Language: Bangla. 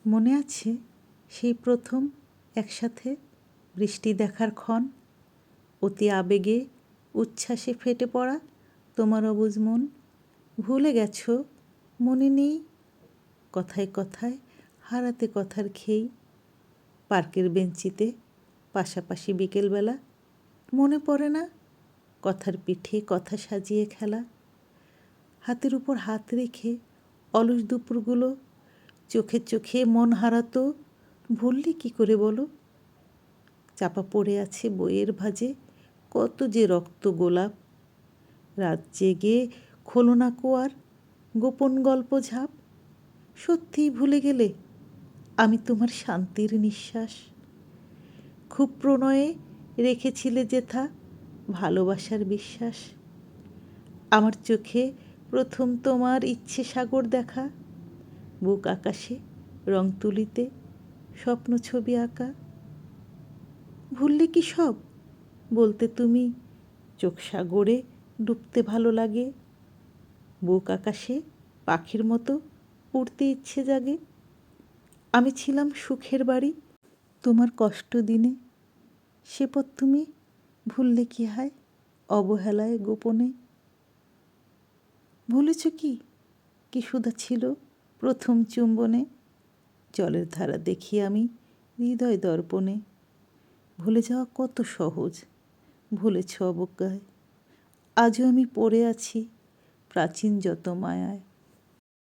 মনে আছে সেই প্রথম একসাথে বৃষ্টি দেখার ক্ষণ, অতি আবেগে উচ্ছ্বাসে ফেটে পড়া তোমার অবুঝ মন? ভুলে গেছো, মনে নেই? কথায় কথায় হারাতে কথার খেই, পার্কের বেঞ্চিতে পাশাপাশি বিকেলবেলা, মনে পড়ে না কথার পিঠে কথা সাজিয়ে খেলা, হাতের উপর হাত রেখে অলস দুপুরগুলো চোখে চোখে মন হারাতো, ভুললি কী করে বলো? চাপা পড়ে আছে বইয়ের ভাঁজে কত যে রক্ত গোলাপ, রাত জেগে খোলো না কো আর গোপন গল্প ঝাপ, সত্যিই ভুলে গেলে আমি তোমার শান্তির নিঃশ্বাস। খুব প্রণয়ে রেখেছিলে যেথা ভালোবাসার বিশ্বাস, আমার চোখে প্রথম তোমার ইচ্ছে সাগর দেখা, বুক আকাশে রং তুলিতে স্বপ্ন ছবি আঁকা। ভুললে কি সব? বলতে তুমি চোখ সাগরে ডুবতে ভালো লাগে, বুক আকাশে পাখির মতো উড়তে ইচ্ছে জাগে। আমি ছিলাম সুখের বাড়ি তোমার কষ্ট দিনে, সে পথ তুমি ভুললে কি হায় অবহেলায় গোপনে? ভুলেছ কি কি সুধা ছিল প্রথম চুম্বনে, জলের ধারা দেখি আমি হৃদয় দর্পণে। ভুলে যাওয়া কত সহজ, ভুলেছ অবজ্ঞায়, আজও আমি পড়ে আছি প্রাচীন যত মায়ায়।